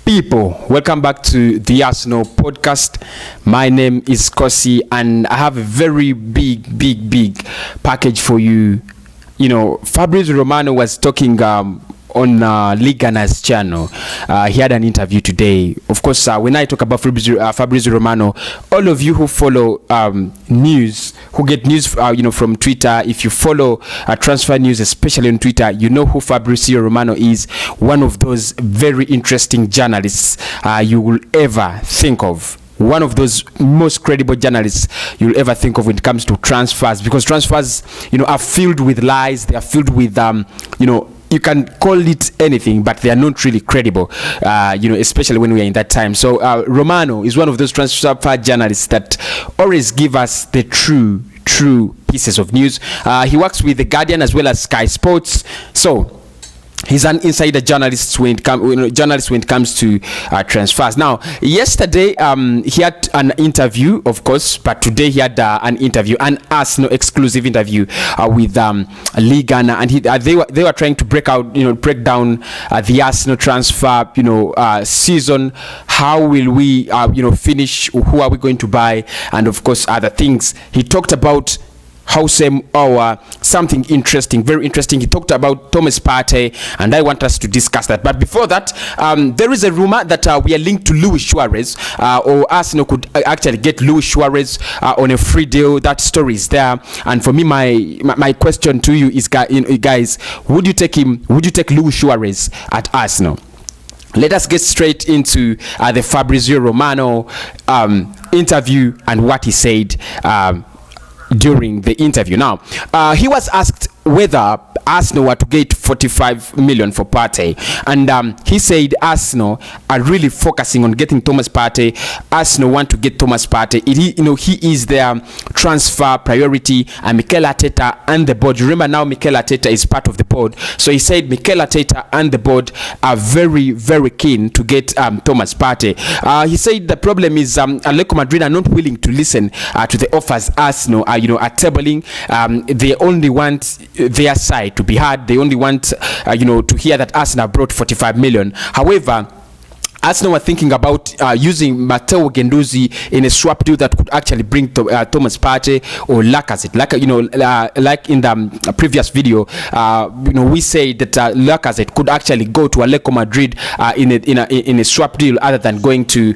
People, welcome back to the Arsenal podcast. My name is Kosi, and I have a very big package for you. You know, Fabrizio Romano was talking on Ligana's channel. He had an interview today. Of course, when I talk about Fabrizio Romano, all of you who follow news, who get news from Twitter, if you follow transfer news, especially on Twitter, you know who Fabrizio Romano is. One of those very interesting journalists you will ever think of. One of those most credible journalists you'll ever think of when it comes to transfers, because transfers, are filled with lies. They are filled with, you can call it anything, but they are not really credible, especially when we are in that time. So Romano is one of those transfer journalists that always give us the true pieces of news. He works with The Guardian as well as Sky Sports. So he's an insider journalist when it comes to transfers. Now, yesterday he had an interview, of course, but today he had an Arsenal exclusive interview with Ligana, and they were trying to break down the Arsenal transfer season. How will we finish? Who are we going to buy? And of course, other things. He talked about Houssem Aouar, something interesting, very interesting. He talked about Thomas Partey, and I want us to discuss that. But before that, there is a rumor that we are linked to Luis Suarez, or Arsenal could actually get Luis Suarez on a free deal. That story is there. And for me, my question to you is, guys, would you take him? Would you take Luis Suarez at Arsenal? Let us get straight into the Fabrizio Romano interview and what he said during the interview. Now, he was asked whether Arsenal were to get 45 million for Partey, and he said Arsenal are really focusing on getting Thomas Partey. Arsenal want to get Thomas Partey. He is their transfer priority, and Mikel Arteta and the board. Remember now, Mikel Arteta is part of the board, so he said Mikel Arteta and the board are very keen to get Thomas Partey. He said the problem is Atletico Madrid are not willing to listen to the offers Arsenal are tabling. They only want their side to be heard. They only want to hear that Arsenal brought 45 million. However, Arsenal were thinking about using Matteo Guendouzi in a swap deal that could actually bring Thomas Partey or Lacazette. Like in the previous video, we say that Lacazette could actually go to Atletico Madrid in a swap deal other than going to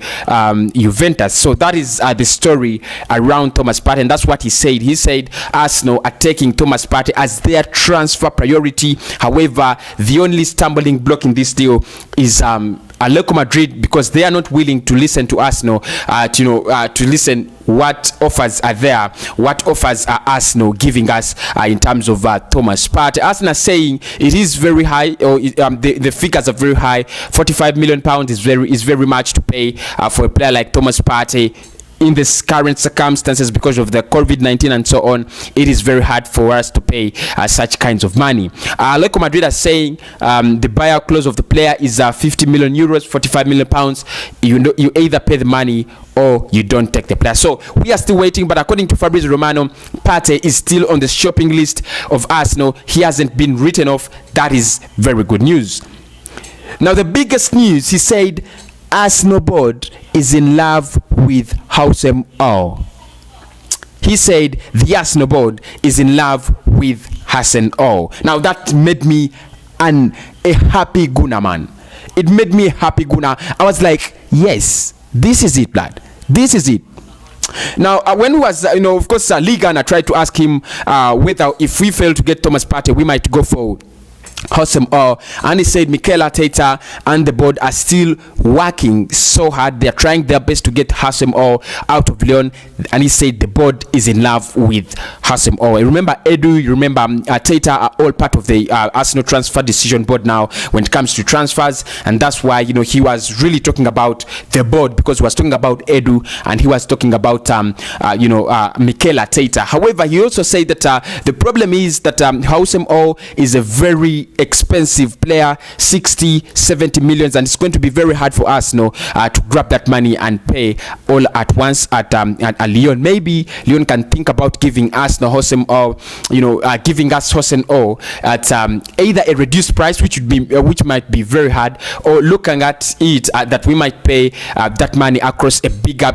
Juventus. So that is the story around Thomas Partey, and that's what he said. He said Arsenal are taking Thomas Partey as their transfer priority. However, the only stumbling block in this deal is Atletico Madrid, because they are not willing to listen to Arsenal, to listen what offers are there, what offers are Arsenal giving us in terms of Thomas Partey. Arsenal saying it is very high, or the figures are very high. 45 million pounds is very much to pay for a player like Thomas Partey. In this current circumstances, because of the COVID-19 and so on, it is very hard for us to pay such kinds of money. Atletico Madrid are saying the buyout clause of the player is 50 million euros, 45 million pounds. You either pay the money or you don't take the player. So we are still waiting, but according to Fabrizio Romano, Partey is still on the shopping list of Arsenal. He hasn't been written off. That is very good news. Now, the biggest news, he said Arsenal board is in love with Houssem Aouar. He said the Arsenal board is in love with Houssem Aouar. Now that made me a happy Guna, man. It made me a happy Guna. I was like, yes, this is it, blood. This is it. Now, when he was, of course, Ligana tried to ask him whether if we fail to get Thomas Partey, we might go for Houssem Aouar, and he said Mikel Arteta and the board are still working so hard. They are trying their best to get Houssem Aouar out of Lyon, and he said the board is in love with Houssem Aouar. Remember Edu, you remember Arteta are all part of the Arsenal transfer decision board now when it comes to transfers, and that's why he was really talking about the board, because he was talking about Edu and he was talking about Mikel Arteta. However, he also said that the problem is that Houssem Aouar is a very expensive player, 60-70 millions, and it's going to be very hard for us to grab that money and pay all at once at Lyon. Maybe Lyon can think about giving us Houssem Aouar, giving us Houssem Aouar at either a reduced price, which might be very hard, or looking at it that we might pay that money across a bigger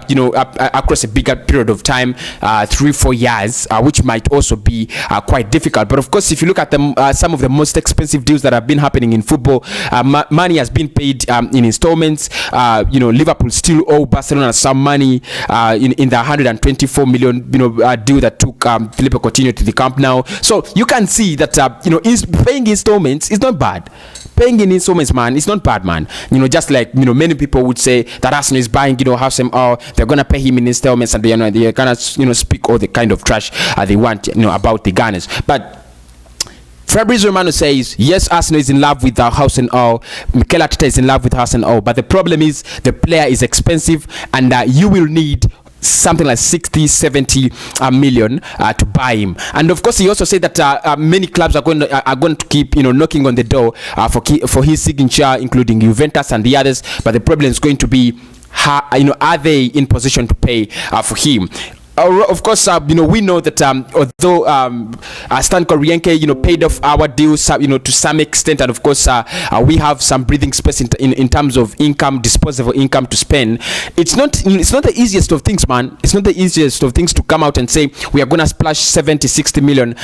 period of time, 3-4 years, which might also be quite difficult. But of course, if you look at some of the most expensive deals that have been happening in football, money has been paid in installments. Liverpool still owe Barcelona some money in the 124 million deal that took Philippe Coutinho to the Camp Nou. So you can see that paying installments is not bad. Paying in installments, man, it's not bad, man. Just like many people would say that Arsenal is buying Houssem Aouar, they're gonna pay him in installments, and they're gonna speak all the kind of trash they want about the Gunners. But Fabrizio Romano says, yes, Arsenal is in love with Houssem Aouar, Mikel Arteta is in love with Houssem Aouar, but the problem is the player is expensive, and you will need something like 60-70 million to buy him. And of course, he also said that many clubs are going to keep knocking on the door for his signature, including Juventus and the others. But the problem is going to be, are they in position to pay for him? Of course, we know that although Stan Kroenke, paid off our deals, to some extent, and of course, we have some breathing space in terms of income, disposable income to spend. It's not the easiest of things, man. It's not the easiest of things to come out and say we are gonna splash 70-60 million,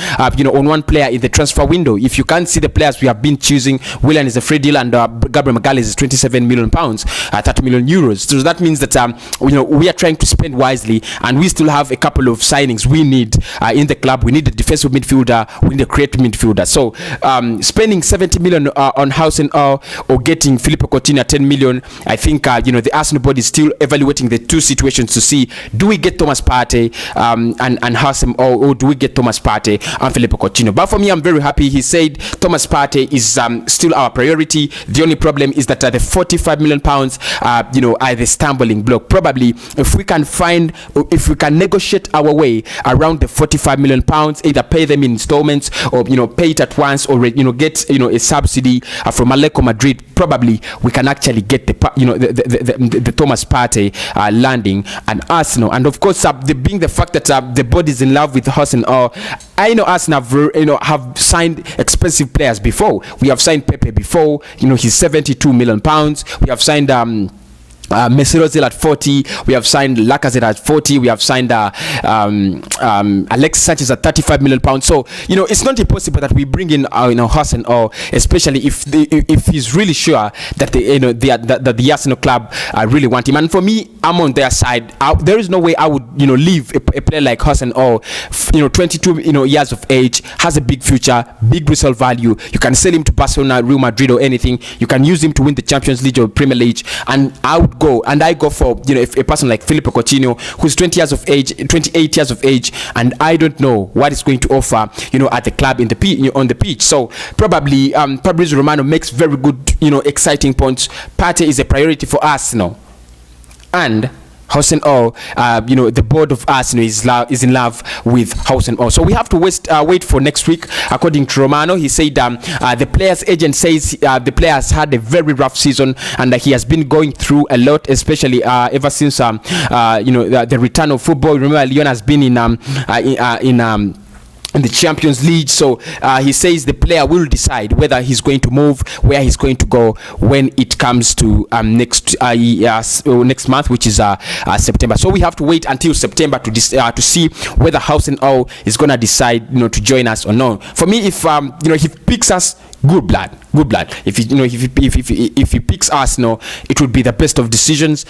on one player in the transfer window. If you can't see the players we have been choosing, Willian is a free deal, and Gabriel Magalhaes is 27 million pounds, 30 million euros. So that means that we are trying to spend wisely, and we still have a couple of signings we need in the club. We need a defensive midfielder, we need a creative midfielder. So spending 70 million on Houssem Aouar or getting Philippe Coutinho at 10 million, I think the Arsenal board is still evaluating the two situations to see, do we get Thomas Partey and Houssem Aouar, or do we get Thomas Partey and Philippe Coutinho? But for me, I'm very happy. He said Thomas Partey is still our priority. The only problem is that the 45 million pounds are the stumbling block. Probably if we can negotiate our way around the 45 million pounds, either pay them in installments or pay it at once, or get a subsidy from Atletico Madrid, probably we can actually get the Thomas Partey landing and Arsenal. And of course, being the fact that the board is in love with Houssem Aouar, I know Arsenal have signed expensive players before. We have signed Pepe before, he's 72 million pounds. We have signed Mesut Ozil at 40. We have signed Lacazette at 40. We have signed Alexis Sanchez at 35 million pounds. So it's not impossible that we bring in Houssem Aouar, especially if he's really sure that the Arsenal club really want him. And for me, I'm on their side. There is no way I would leave a player like Houssem Aouar, 22 years of age, has a big future, big resale value. You can sell him to Barcelona, Real Madrid, or anything. You can use him to win the Champions League or Premier League, and I go for a person like Philippe Coutinho, who's 28 years of age, and I don't know what is going to offer at the club on the pitch. So probably Fabrizio Romano makes very good exciting points. Partey is a priority for Arsenal, and Houssem Aouar, the board of Arsenal is in love with Houssem Aouar. So we have to wait for next week. According to Romano, he said the player's agent says the player has had a very rough season, and he has been going through a lot, especially ever since the return of football. Remember, Lyon has been in the Champions League. So he says the player will decide whether he's going to move, where he's going to go when it comes to next month, which is September. So we have to wait until September to see whether Houssem Aouar is going to decide to join us or not. For me, if he picks us, good blood. If he picks Arsenal, it would be the best of decisions.